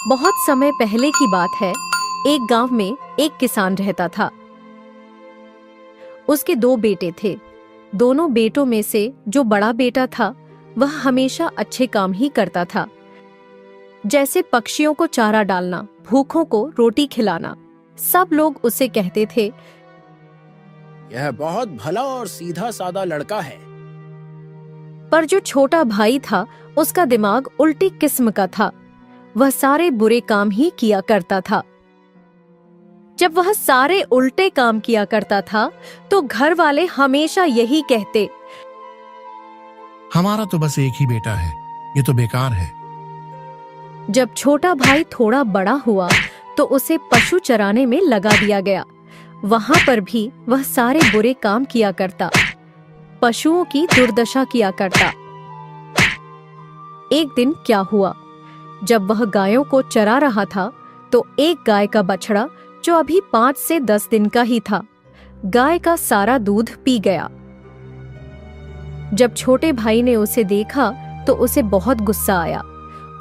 बहुत समय पहले की बात है। एक गांव में एक किसान रहता था। उसके 2 बेटे थे। दोनों बेटों में से जो बड़ा बेटा था वह हमेशा अच्छे काम ही करता था, जैसे पक्षियों को चारा डालना, भूखों को रोटी खिलाना। सब लोग उसे कहते थे, यह बहुत भला और सीधा सादा लड़का है। पर जो छोटा भाई था उसका दिमाग उल्टी किस्म का था। वह सारे बुरे काम ही किया करता था। जब वह सारे उल्टे काम किया करता था तो घर वाले हमेशा यही कहते, हमारा तो बस एक ही बेटा है, ये तो बेकार है। जब छोटा भाई थोड़ा बड़ा हुआ तो उसे पशु चराने में लगा दिया गया। वहां पर भी वह सारे बुरे काम किया करता, पशुओं की दुर्दशा किया करता। एक दिन क्या हुआ, जब वह गायों को चरा रहा था तो एक गाय का बछड़ा जो अभी 5 से 10 दिन का ही था, गाय का सारा दूध पी गया। जब छोटे भाई ने उसे देखा तो उसे बहुत गुस्सा आया।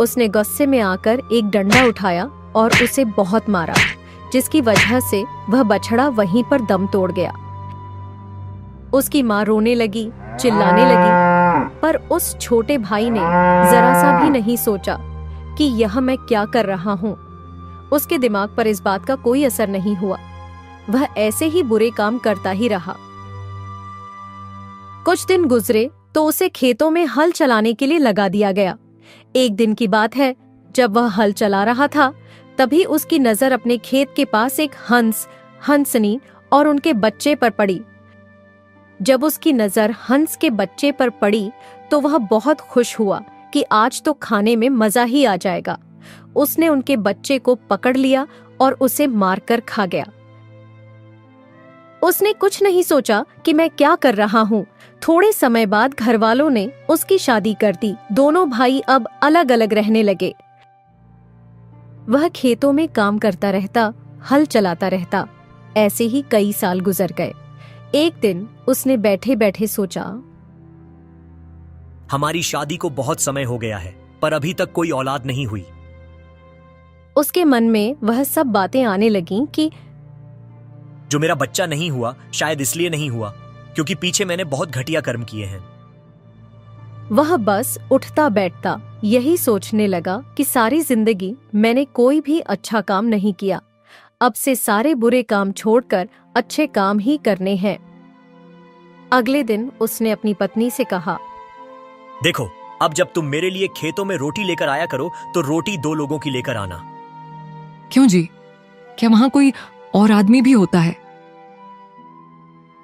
उसने गुस्से में आकर एक डंडा उठाया और उसे बहुत मारा, जिसकी वजह से वह बछड़ा वहीं पर दम तोड़ गया। उसकी माँ रोने लगी, चिल्लाने लगी, पर उस छोटे भाई ने जरा सा भी नहीं सोचा कि यह मैं क्या कर रहा हूँ। उसके दिमाग पर इस बात का कोई असर नहीं हुआ। वह ऐसे ही बुरे काम करता ही रहा। कुछ दिन गुजरे तो उसे खेतों में हल चलाने के लिए लगा दिया गया। एक दिन की बात है, जब वह हल चला रहा था तभी उसकी नजर अपने खेत के पास एक हंस, हंसनी और उनके बच्चे पर पड़ी। जब उसकी नजर हंस के बच्चे पर पड़ी तो वह बहुत खुश हुआ कि आज तो खाने में मजा ही आ जाएगा। उसने उनके बच्चे को पकड़ लिया और उसे मारकर खा गया। उसने कुछ नहीं सोचा कि मैं क्या कर रहा हूँ। थोड़े समय बाद घर वालों ने उसकी शादी कर दी। दोनों भाई अब अलग अलग रहने लगे। वह खेतों में काम करता रहता, हल चलाता रहता। ऐसे ही कई साल गुजर गए। एक दिन उसने बैठे बैठे सोचा, हमारी शादी को बहुत समय हो गया है, पर अभी तक कोई औलाद नहीं हुई। उसके मन में वह सब बातें आने लगीं कि जो मेरा बच्चा नहीं हुआ शायद इसलिए नहीं हुआ क्योंकि पीछे मैंने बहुत घटिया कर्म किए हैं। वह बस उठता बैठता यही सोचने लगा कि सारी जिंदगी मैंने कोई भी अच्छा काम नहीं किया। अब से सारे बुरे काम छोड़कर अच्छे काम ही करने हैं। अगले दिन उसने अपनी पत्नी से कहा, देखो, अब जब तुम मेरे लिए खेतों में रोटी लेकर आया करो तो रोटी 2 लोगों की लेकर आना। क्यों जी, क्या वहां कोई और आदमी भी होता है?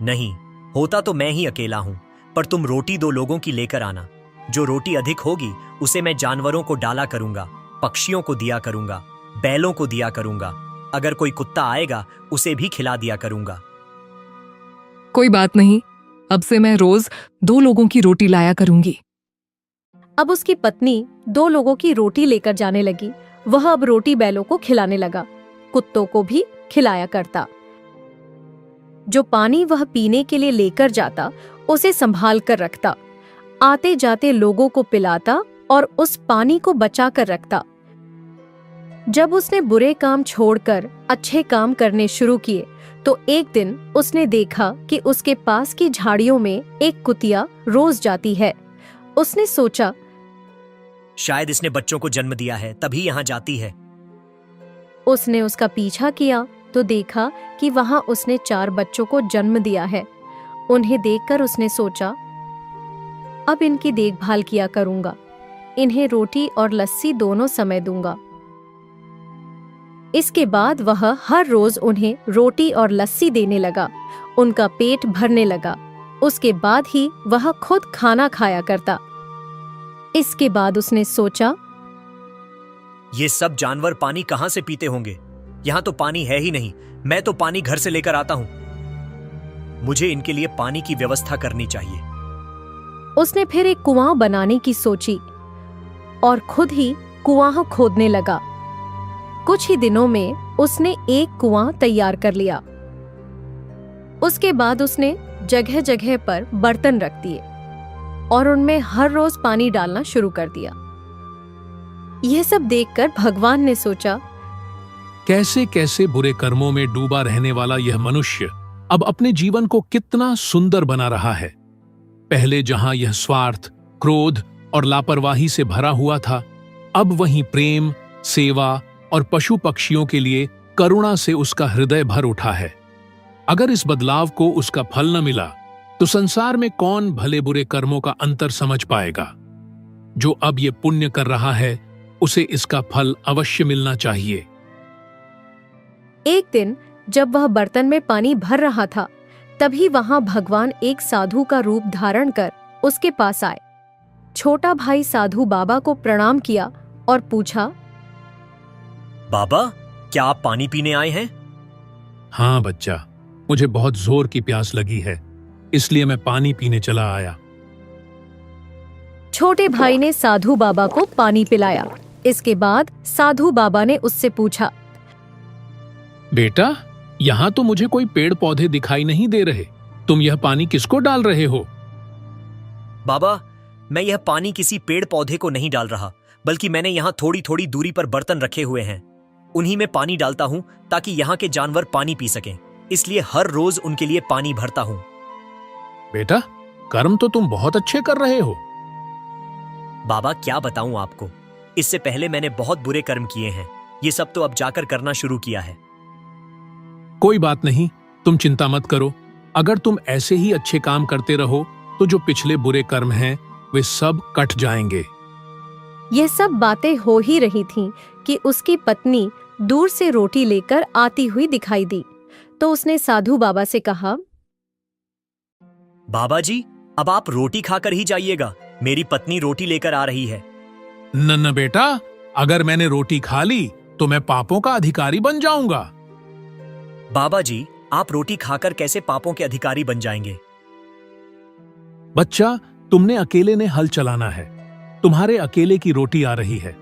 नहीं, होता तो मैं ही अकेला हूं, पर तुम रोटी 2 लोगों की लेकर आना। जो रोटी अधिक होगी उसे मैं जानवरों को डाला करूंगा, पक्षियों को दिया करूंगा, बैलों को दिया करूंगा। अगर कोई कुत्ता आएगा उसे भी खिला दिया करूंगा। कोई बात नहीं, अब से मैं रोज 2 लोगों की रोटी लाया करूंगी। अब उसकी पत्नी 2 लोगों की रोटी लेकर जाने लगी। वह अब रोटी बैलों को खिलाने लगा, कुत्तों को भी खिलाया करता। जो पानी वह पीने के लिए लेकर जाता उसे संभाल कर रखता, आते जाते लोगों को पिलाता और उस पानी को बचा कर रखता। जब उसने बुरे काम छोड़कर अच्छे काम करने शुरू किए तो एक दिन उसने देखा कि उसके पास की झाड़ियों में एक कुतिया रोज जाती है। उसने सोचा, शायद इसने बच्चों को जन्म दिया है तभी यहाँ जाती है। उसने उसका पीछा किया तो देखा कि वहां उसने 4 बच्चों को जन्म दिया है। उन्हें देखकर उसने सोचा, अब इनकी देखभाल किया करूंगा, इन्हें रोटी और लस्सी दोनों समय दूंगा। इसके बाद वह हर रोज उन्हें रोटी और लस्सी देने लगा। उनका पेट भरने लगा। उसके बाद ही वह खुद खाना खाया करता। इसके बाद उसने सोचा, ये सब जानवर पानी कहां से पीते होंगे? यहाँ तो पानी है ही नहीं। मैं तो पानी घर से लेकर आता हूँ। मुझे इनके लिए पानी की व्यवस्था करनी चाहिए। उसने फिर एक कुआं बनाने की सोची और खुद ही कुआं खोदने लगा। कुछ ही दिनों में उसने एक कुआं तैयार कर लिया। उसके बाद उसने जगह जगह पर बर्तन रख दिए और उनमें हर रोज पानी डालना शुरू कर दिया। यह सब देखकर भगवान ने सोचा, कैसे कैसे बुरे कर्मों में डूबा रहने वाला यह मनुष्य अब अपने जीवन को कितना सुंदर बना रहा है। पहले जहां यह स्वार्थ, क्रोध और लापरवाही से भरा हुआ था, अब वहीं प्रेम, सेवा और पशु पक्षियों के लिए करुणा से उसका हृदय भर उठा है। अगर इस बदलाव को उसका फल न मिला तो संसार में कौन भले बुरे कर्मों का अंतर समझ पाएगा। जो अब ये पुण्य कर रहा है उसे इसका फल अवश्य मिलना चाहिए। एक दिन जब वह बर्तन में पानी भर रहा था, तभी वहां भगवान एक साधु का रूप धारण कर उसके पास आए। छोटा भाई साधु बाबा को प्रणाम किया और पूछा, बाबा, क्या आप पानी पीने आए हैं? हाँ बच्चा, मुझे बहुत जोर की प्यास लगी है, इसलिए मैं पानी पीने चला आया। छोटे भाई ने साधु बाबा को पानी पिलाया। इसके बाद साधु बाबा ने उससे पूछा, बेटा, यहाँ तो मुझे कोई पेड़ पौधे दिखाई नहीं दे रहे, तुम यह पानी किसको डाल रहे हो? बाबा, मैं यह पानी किसी पेड़ पौधे को नहीं डाल रहा, बल्कि मैंने यहाँ थोड़ी थोड़ी दूरी पर बर्तन रखे हुए हैं, उन्हीं में पानी डालता हूँ ताकि यहाँ के जानवर पानी पी सकें, इसलिए हर रोज उनके लिए पानी भरता हूँ। बेटा, कर्म तो तुम बहुत अच्छे कर रहे हो। बाबा, क्या बताऊं आपको, इससे पहले मैंने बहुत बुरे कर्म किए हैं, ये सब तो अब जाकर करना शुरू किया है। कोई बात नहीं, तुम चिंता मत करो। अगर तुम ऐसे ही अच्छे काम करते रहो तो जो पिछले बुरे कर्म हैं वे सब कट जाएंगे। यह सब बातें हो ही रही थीं कि उसकी पत्नी दूर से रोटी लेकर आती हुई दिखाई दी। तो उसने साधु बाबा से कहा, बाबा जी, अब आप रोटी खाकर ही जाइएगा, मेरी पत्नी रोटी लेकर आ रही है। न बेटा, अगर मैंने रोटी खा ली तो मैं पापों का अधिकारी बन जाऊंगा। बाबा जी, आप रोटी खाकर कैसे पापों के अधिकारी बन जाएंगे? बच्चा, तुमने अकेले ने हल चलाना है, तुम्हारे अकेले की रोटी आ रही है।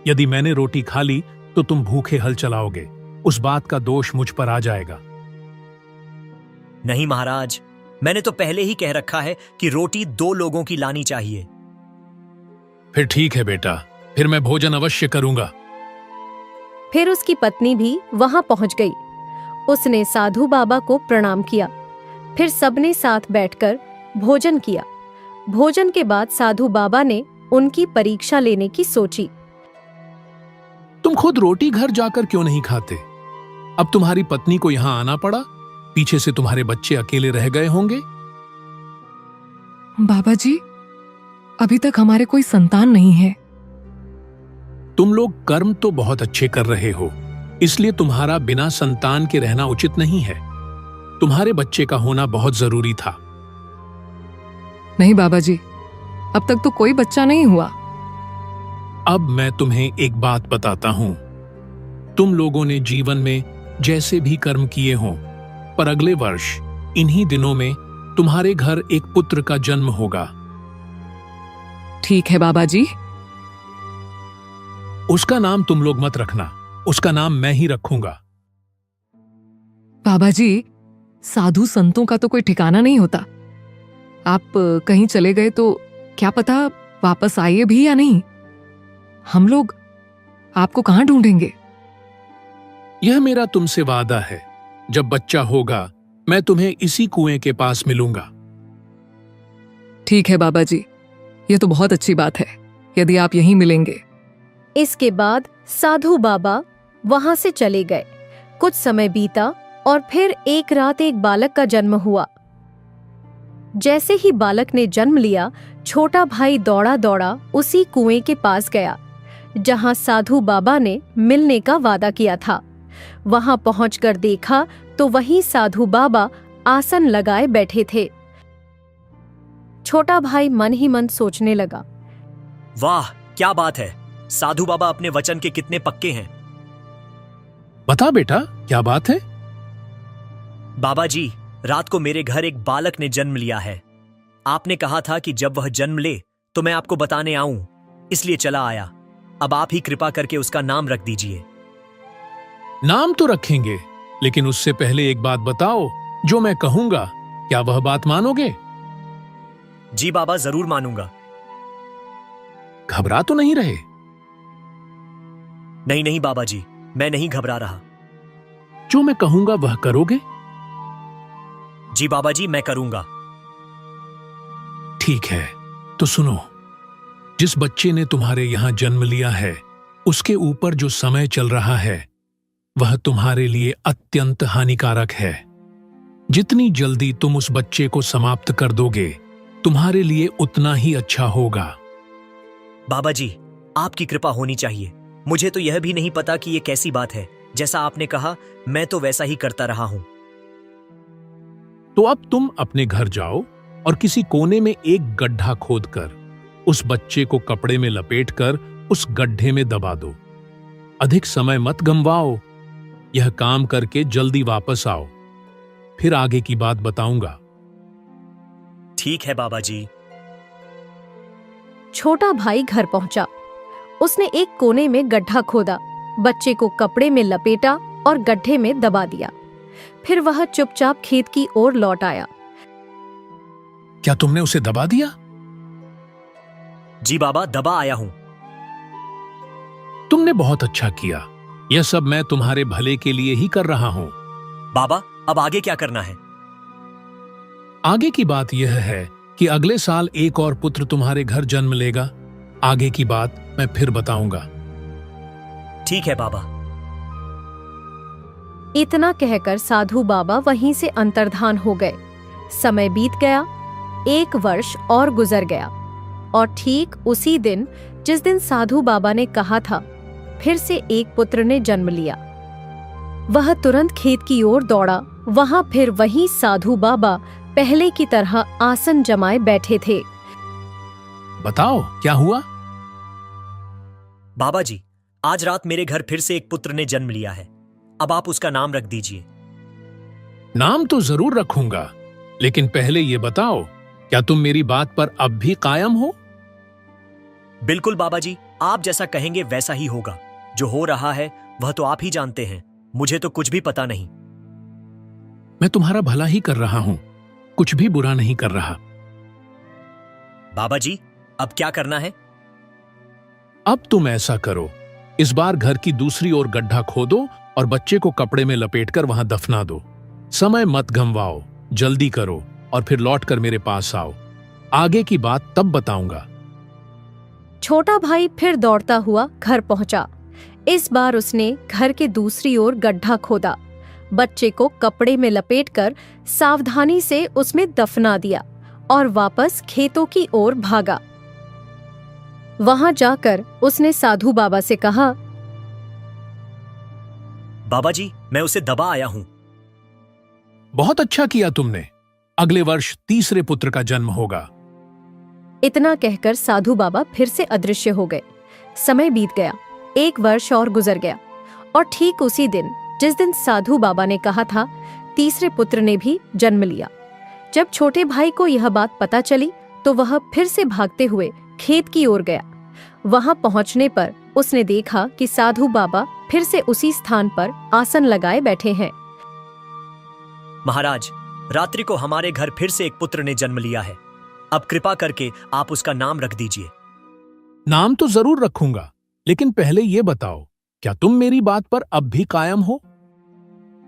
यदि मैंने रोटी खा ली तो तुम भूखे हल चलाओगे, उस बात का दोष मुझ पर आ जाएगा। नहीं महाराज, मैंने तो पहले ही कह रखा है कि रोटी 2 लोगों की लानी चाहिए। फिर ठीक है बेटा, फिर मैं भोजन अवश्य करूंगा। फिर उसकी पत्नी भी वहां पहुंच गई। उसने साधु बाबा को प्रणाम किया। फिर सबने साथ बैठकर भोजन किया। भोजन के बाद साधु बाबा ने उनकी परीक्षा लेने की सोची। तुम खुद रोटी घर जाकर क्यों नहीं खाते? अब तुम्हारी पत्नी को यहां आना पड़ा, पीछे से तुम्हारे बच्चे अकेले रह गए होंगे। बाबा जी, अभी तक हमारे कोई संतान नहीं है। तुम लोग कर्म तो बहुत अच्छे कर रहे हो, इसलिए तुम्हारा बिना संतान के रहना उचित नहीं है। तुम्हारे बच्चे का होना बहुत जरूरी था। नहीं बाबा जी, अब तक तो कोई बच्चा नहीं हुआ। अब मैं तुम्हें एक बात बताता हूं। तुम लोगों ने जीवन में जैसे भी कर्म किए हों, पर अगले वर्ष इन्हीं दिनों में तुम्हारे घर एक पुत्र का जन्म होगा। ठीक है बाबा जी। उसका नाम तुम लोग मत रखना, उसका नाम मैं ही रखूंगा। बाबा जी, साधु संतों का तो कोई ठिकाना नहीं होता। आप कहीं चले गए तो क्या पता वापस आइए भी या नहीं। हम लोग आपको कहां ढूंढेंगे? यह मेरा तुमसे वादा है, जब बच्चा होगा मैं तुम्हें इसी कुएं के पास मिलूंगा। ठीक है बाबा जी, यह तो बहुत अच्छी बात है यदि आप यहीं मिलेंगे। इसके बाद साधु बाबा वहां से चले गए। कुछ समय बीता और फिर एक रात एक बालक का जन्म हुआ। जैसे ही बालक ने जन्म लिया, छोटा भाई दौड़ा दौड़ा उसी कुएं के पास गया जहां साधु बाबा ने मिलने का वादा किया था। वहां पहुंचकर देखा तो वहीं साधु बाबा आसन लगाए बैठे थे। छोटा भाई मन ही मन सोचने लगा, वाह, क्या बात है, साधु बाबा अपने वचन के कितने पक्के हैं। बता बेटा, क्या बात है? बाबा जी, रात को मेरे घर एक बालक ने जन्म लिया है। आपने कहा था कि जब वह जन्म ले तो मैं आपको बताने आऊं, इसलिए चला आया। अब आप ही कृपा करके उसका नाम रख दीजिए। नाम तो रखेंगे, लेकिन उससे पहले एक बात बताओ, जो मैं कहूंगा क्या वह बात मानोगे? जी बाबा, जरूर मानूंगा। घबरा तो नहीं रहे? नहीं नहीं बाबा जी, मैं नहीं घबरा रहा। जो मैं कहूंगा वह करोगे? जी बाबा जी, मैं करूंगा। ठीक है, तो सुनो। जिस बच्चे ने तुम्हारे यहां जन्म लिया है, उसके ऊपर जो समय चल रहा है वह तुम्हारे लिए अत्यंत हानिकारक है। जितनी जल्दी तुम उस बच्चे को समाप्त कर दोगे, तुम्हारे लिए उतना ही अच्छा होगा। बाबा जी, आपकी कृपा होनी चाहिए। मुझे तो यह भी नहीं पता कि यह कैसी बात है। जैसा आपने कहा, मैं तो वैसा ही करता रहा हूं। तो अब तुम अपने घर जाओ और किसी कोने में एक गड्ढा खोदकर उस बच्चे को कपड़े में लपेटकर उस गड्ढे में दबा दो। अधिक समय मत गंवाओ। यह काम करके जल्दी वापस आओ, फिर आगे की बात बताऊंगा। ठीक है बाबा जी। छोटा भाई घर पहुंचा। उसने एक कोने में गड्ढा खोदा, बच्चे को कपड़े में लपेटा और गड्ढे में दबा दिया। फिर वह चुपचाप खेत की ओर लौट आया। क्या तुमने उसे दबा दिया? जी बाबा, दबा आया हूं। तुमने बहुत अच्छा किया। यह सब मैं तुम्हारे भले के लिए ही कर रहा हूं। बाबा, अब आगे क्या करना है? आगे की बात यह है कि अगले साल एक और पुत्र तुम्हारे घर जन्म लेगा। आगे की बात मैं फिर बताऊंगा। ठीक है बाबा। इतना कहकर साधु बाबा वहीं से अंतर्धान हो गए। समय बीत गया। 1 वर्ष और गुजर गया और ठीक उसी दिन जिस दिन साधु बाबा ने कहा था, फिर से एक पुत्र ने जन्म लिया। वह तुरंत खेत की ओर दौड़ा। वहां फिर वही साधु बाबा पहले की तरह आसन जमाए बैठे थे। बताओ क्या हुआ? बाबा जी, आज रात मेरे घर फिर से एक पुत्र ने जन्म लिया है। अब आप उसका नाम रख दीजिए। नाम तो जरूर रखूंगा, लेकिन पहले ये बताओ, क्या तुम मेरी बात पर अब भी कायम हो? बिल्कुल बाबा जी, आप जैसा कहेंगे वैसा ही होगा। जो हो रहा है वह तो आप ही जानते हैं। मुझे तो कुछ भी पता नहीं। मैं तुम्हारा भला ही कर रहा हूं, कुछ भी बुरा नहीं कर रहा। बाबा जी, अब क्या करना है? अब तुम ऐसा करो, इस बार घर की दूसरी ओर गड्ढा खोदो और बच्चे को कपड़े में लपेटकर वहां दफना दो। समय मत गंवाओ, जल्दी करो और फिर लौटकर मेरे पास आओ। आगे की बात तब बताऊंगा। छोटा भाई फिर दौड़ता हुआ घर पहुंचा। इस बार उसने घर के दूसरी ओर गड्ढा खोदा, बच्चे को कपड़े में लपेटकर सावधानी से उसमें दफना दिया और वापस खेतों की ओर भागा। वहां जाकर उसने साधु बाबा से कहा, बाबा जी, मैं उसे दबा आया हूं। बहुत अच्छा किया तुमने। अगले वर्ष तीसरे पुत्र का जन्म होगा। इतना कहकर साधु बाबा फिर से अदृश्य हो गए। समय बीत गया। 1 वर्ष और गुजर गया और ठीक उसी दिन जिस दिन साधु बाबा ने कहा था, तीसरे पुत्र ने भी जन्म लिया। जब छोटे भाई को यह बात पता चली तो वह फिर से भागते हुए खेत की ओर गया। वहां पहुंचने पर उसने देखा कि साधु बाबा फिर से उसी स्थान पर आसन लगाए बैठे हैं। महाराज, रात्रि को हमारे घर फिर से एक पुत्र ने जन्म लिया है। अब कृपा करके आप उसका नाम रख दीजिए। नाम तो जरूर रखूंगा, लेकिन पहले ये बताओ, क्या तुम मेरी बात पर अब भी कायम हो?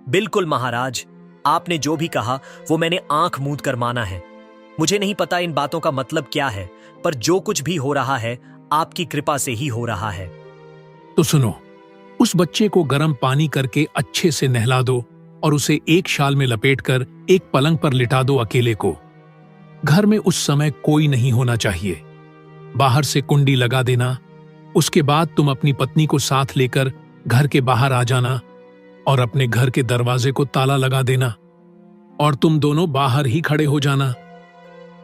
बिल्कुल महाराज, आपने जो भी कहा वो मैंने आंख मूंद कर माना है। मुझे नहीं पता इन बातों का मतलब क्या है, पर जो कुछ भी हो रहा है आपकी कृपा से ही हो रहा है। तो सुनो, उस बच्चे को गर्म पानी करके अच्छे से नहला दो और उसे एक शाल में लपेटकर एक पलंग पर लिटा दो अकेले को। घर में उस समय कोई नहीं होना चाहिए। बाहर से कुंडी लगा देना। उसके बाद तुम अपनी पत्नी को साथ लेकर घर के बाहर आ जाना और अपने घर के दरवाजे को ताला लगा देना और तुम दोनों बाहर ही खड़े हो जाना।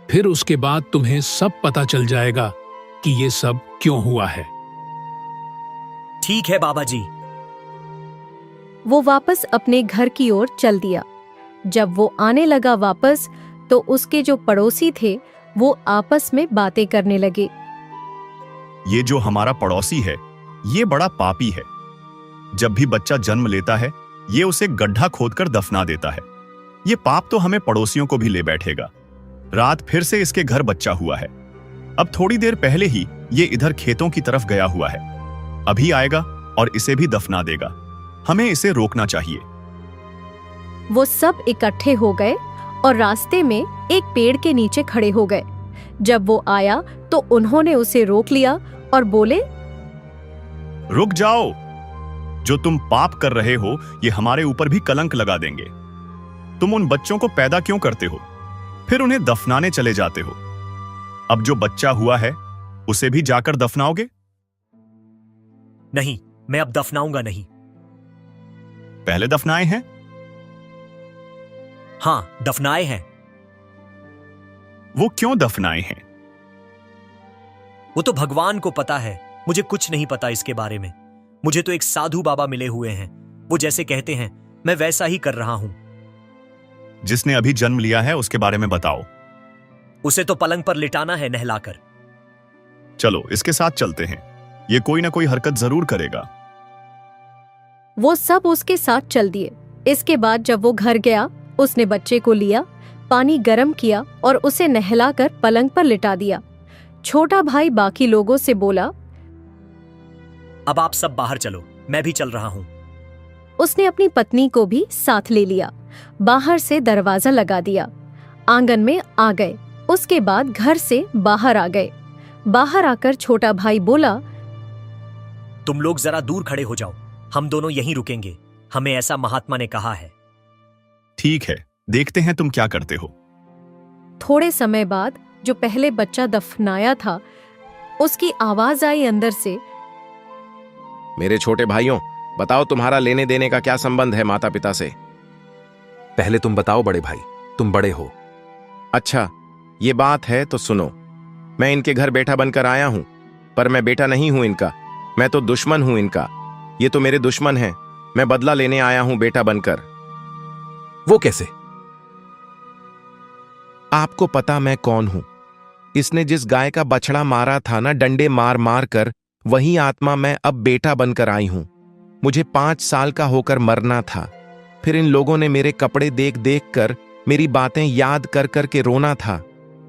फिर उसके बाद तुम्हें सब पता चल जाएगा कि ये सब क्यों हुआ है। ठीक है बाबा जी। वो वापस अपने घर की ओर चल दिया। जब वो आने लगा वापस, तो उसके जो पड़ोसी थे वो आपस में बातें करने लगे। ये जो हमारा पड़ोसी है, ये बड़ा पापी है। जब भी बच्चा जन्म लेता है, ये उसे गड्ढा खोदकर दफना देता है। ये पाप तो हमें पड़ोसियों को भी ले बैठेगा। रात फिर से इसके घर बच्चा हुआ है। अब थोड़ी देर पहले ही ये इधर खेतों की तरफ गया हुआ है। अभी आएगा और इसे भी दफना देगा। हमें इसे रोकना चाहिए। वो सब इकट्ठे हो गए और रास्ते में एक पेड़ के नीचे खड़े हो गए। जब वो आया तो उन्होंने उसे रोक लिया और बोले, रुक जाओ, जो तुम पाप कर रहे हो ये हमारे ऊपर भी कलंक लगा देंगे। तुम उन बच्चों को पैदा क्यों करते हो, फिर उन्हें दफनाने चले जाते हो? अब जो बच्चा हुआ है उसे भी जाकर दफनाओगे? नहीं, मैं अब दफनाऊंगा नहीं। पहले दफनाए हैं? हाँ, दफनाए हैं। वो क्यों दफनाए हैं? वो तो भगवान को पता है, मुझे कुछ नहीं पता इसके बारे में। मुझे तो एक साधु बाबा मिले हुए हैं, वो जैसे कहते हैं मैं वैसा ही कर रहा हूं। जिसने अभी जन्म लिया है उसके बारे में बताओ। उसे तो पलंग पर लिटाना है नहलाकर। चलो इसके साथ चलते हैं, ये कोई ना कोई हरकत जरूर करेगा। वो सब उसके साथ चल दिए। इसके बाद जब वो घर गया, उसने बच्चे को लिया, पानी गर्म किया और उसे नहलाकर पलंग पर लिटा दिया। छोटा भाई बाकी लोगों से बोला, अब आप सब बाहर चलो, मैं भी चल रहा हूं। उसने अपनी पत्नी को भी साथ ले लिया। बाहर से दरवाजा लगा दिया। आंगन में आ गए। उसके बाद घर से बाहर आ गए। बाहर आकर छोटा भाई बोला, तुम लोग जरा दूर खड़े हो जाओ, हम दोनों यहीं रुकेंगे, हमें ऐसा महात्मा ने कहा है। ठीक है, देखते हैं तुम क्या करते हो। थोड़े समय बाद जो पहले बच्चा दफनाया था, उसकी आवाज आई अंदर से, मेरे छोटे भाइयों, बताओ तुम्हारा लेने देने का क्या संबंध है माता पिता से? पहले तुम बताओ बड़े भाई, तुम बड़े हो। अच्छा, ये बात है तो सुनो। मैं इनके घर बेटा बनकर आया हूं, पर मैं बेटा नहीं हूं इनका, मैं तो दुश्मन हूं इनका। ये तो मेरे दुश्मन हैं। मैं बदला लेने आया हूं बेटा बनकर। वो कैसे? आपको पता मैं कौन हूं? इसने जिस गाय का बछड़ा मारा था ना, डंडे मार मार कर, वही आत्मा मैं अब बेटा बनकर आई हूं। मुझे 5 साल का होकर मरना था। फिर इन लोगों ने मेरे कपड़े देख देख कर, मेरी बातें याद कर कर के रोना था,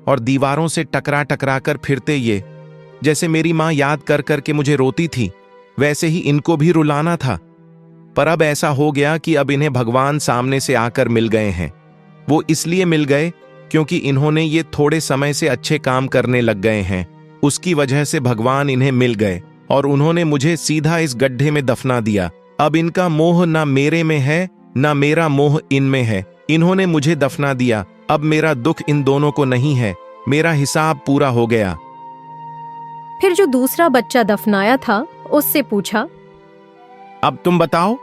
और दीवारों से टकरा टकरा कर फिरते ये। जैसे मेरी माँ याद कर कर के मुझे रोती थी, वैसे ही इनको भी रुलाना था। पर अब ऐसा हो गया कि अब इन्हें भगवान सामने से आकर मिल गए हैं। वो इसलिए मिल गए क्योंकि इन्होंने ये थोड़े समय से अच्छे काम करने लग गए हैं। उसकी वजह से भगवान इन्हें मिल गए और उन्होंने मुझे सीधा इस गड्ढे में दफना दिया। अब इनका मोह ना मेरे में है, ना मेरा मोह इनमें है। इन्होंने मुझे दफना दिया। अब मेरा दुख इन दोनों को नहीं है। मेरा हिसाब पूरा हो गया। फिर जो दूसरा बच्चा दफनाया था, उससे पूछा, अब तुम बताओ।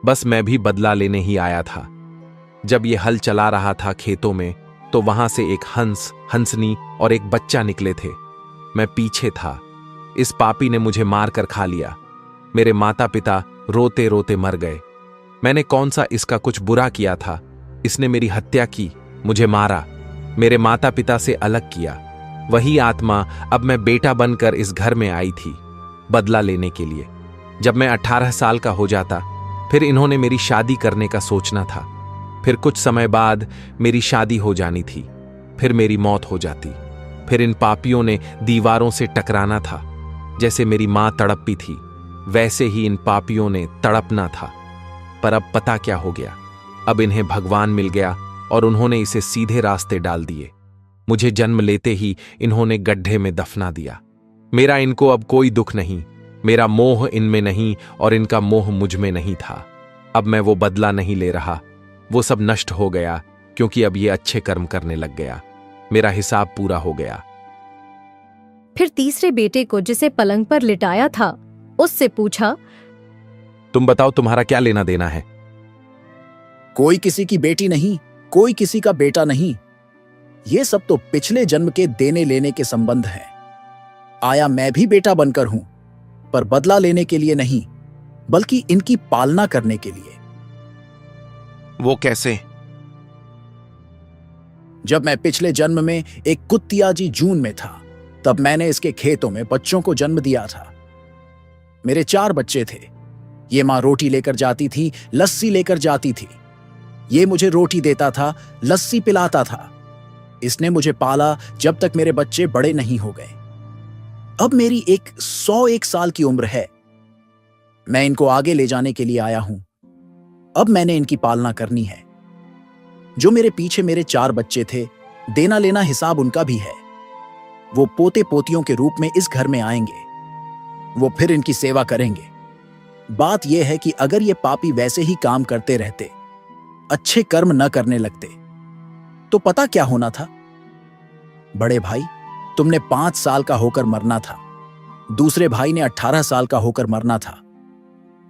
बस मैं भी बदला लेने ही आया था। जब ये हल चला रहा था खेतों में, तो वहां से एक हंस, हंसनी और एक बच्चा निकले थे। मैं पीछे था। इस पापी ने मुझे मार कर खा लिया। मेरे माता पिता रोते रोते मर गए। मैंने कौन सा इसका कुछ बुरा किया था? इसने मेरी हत्या की, मुझे मारा, मेरे माता पिता से अलग किया। वही आत्मा अब मैं बेटा बनकर इस घर में आई थी, बदला लेने के लिए। जब मैं 18 साल का हो जाता, फिर इन्होंने मेरी शादी करने का सोचना था। फिर कुछ समय बाद मेरी शादी हो जानी थी। फिर मेरी मौत हो जाती। फिर इन पापियों ने दीवारों से टकराना था। जैसे मेरी मां तड़पी थी, वैसे ही इन पापियों ने तड़पना था। पर अब पता क्या हो गया? अब इन्हें भगवान मिल गया और उन्होंने इसे सीधे रास्ते डाल दिए। मुझे जन्म लेते ही इन्होंने गड्ढे में दफना दिया। मेरा इनको अब कोई दुख नहीं। मेरा मोह इनमें नहीं और इनका मोह मुझ में नहीं था। अब मैं वो बदला नहीं ले रहा। वो सब नष्ट हो गया, क्योंकि अब ये अच्छे कर्म करने लग गया। मेरा हिसाब पूरा हो गया। फिर तीसरे बेटे को, जिसे पलंग पर लिटाया था, उससे पूछा, तुम बताओ तुम्हारा क्या लेना देना है? कोई किसी की बेटी नहीं, कोई किसी का बेटा नहीं। ये सब तो पिछले जन्म के देने लेने के संबंध हैं। आया मैं भी बेटा बनकर हूं, पर बदला लेने के लिए नहीं, बल्कि इनकी पालना करने के लिए। वो कैसे? जब मैं पिछले जन्म में एक कुत्तियाजी जून में था, तब मैंने इसके खेतों में बच्चों को जन्म दिया था। मेरे 4 बच्चे थे। ये मां रोटी लेकर जाती थी, लस्सी लेकर जाती थी। ये मुझे रोटी देता था, लस्सी पिलाता था। इसने मुझे पाला जब तक मेरे बच्चे बड़े नहीं हो गए। अब मेरी 101 साल की उम्र है। मैं इनको आगे ले जाने के लिए आया हूं। अब मैंने इनकी पालना करनी है। जो मेरे पीछे मेरे 4 बच्चे थे, देना लेना हिसाब उनका भी है। वो पोते पोतियों के रूप में इस घर में आएंगे। वो फिर इनकी सेवा करेंगे। बात यह है कि अगर ये पापी वैसे ही काम करते रहते, अच्छे कर्म न करने लगते, तो पता क्या होना था? बड़े भाई, तुमने 5 साल का होकर मरना था। दूसरे भाई ने 18 साल का होकर मरना था।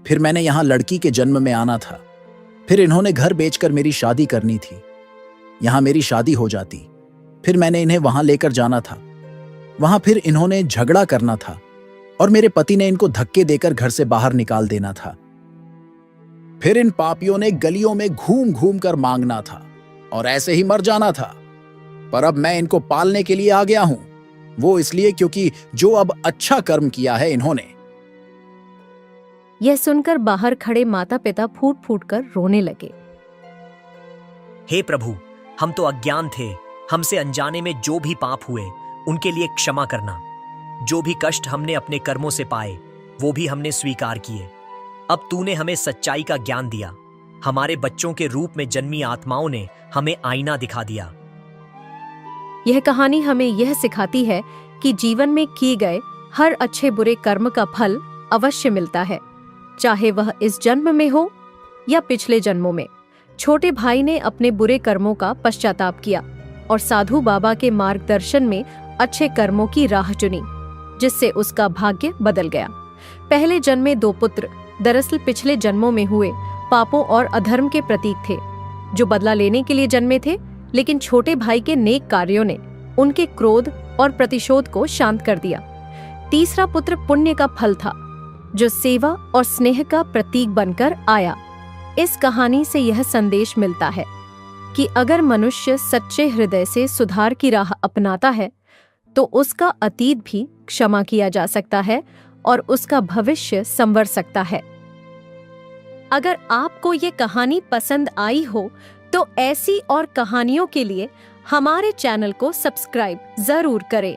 फिर मैंने यहां लड़की के जन्म में आना था। फिर इन्होंने घर बेचकर मेरी शादी करनी थी। यहां मेरी शादी हो जाती, फिर मैंने इन्हें वहां लेकर जाना था। वहां फिर इन्होंने झगड़ा करना था और मेरे पति ने इनको धक्के देकर घर से बाहर निकाल देना था। फिर इन पापियों ने गलियों में घूम घूम कर मांगना था और ऐसे ही मर जाना था। पर अब मैं इनको पालने के लिए आ गया हूं। वो इसलिए क्योंकि जो अब अच्छा कर्म किया है इन्होंने। यह सुनकर बाहर खड़े माता पिता फूट फूट कर रोने लगे। हे प्रभु, हम तो अज्ञान थे। हमसे अनजाने में जो भी पाप हुए उनके लिए क्षमा करना। जो भी कष्ट हमने अपने कर्मों से पाए वो भी हमने स्वीकार किए। अब तूने हमें सच्चाई का ज्ञान दिया। हमारे बच्चों के रूप में जन्मी आत्माओं ने हमें आईना दिखा दिया। यह कहानी हमें यह सिखाती है कि जीवन में किए गए हर अच्छे बुरे कर्म का फल अवश्य मिलता है, चाहे वह इस जन्म में हो या पिछले जन्मों में। छोटे भाई ने अपने बुरे कर्मों का पश्चाताप किया और साधु बाबा के मार्गदर्शन में अच्छे कर्मों की राह चुनी, जिससे उसका भाग्य बदल गया। पहले जन्मे 2 पुत्र दरअसल पिछले जन्मों में हुए पापों और अधर्म के प्रतीक थे, जो बदला लेने के लिए जन्मे थे। लेकिन छोटे भाई के नेक कार्यों ने उनके क्रोध और प्रतिशोध को शांत कर दिया। तीसरा पुत्र पुण्य का फल था, जो सेवा और स्नेह का प्रतीक बनकर आया। इस कहानी से यह संदेश मिलता है कि अगर मनुष्य सच्चे हृदय से सुधार की राह अपनाता है तो उसका अतीत भी क्षमा किया जा सकता है और उसका भविष्य संवर सकता है। अगर आपको ये कहानी पसंद आई हो तो ऐसी और कहानियों के लिए हमारे चैनल को सब्सक्राइब जरूर करें।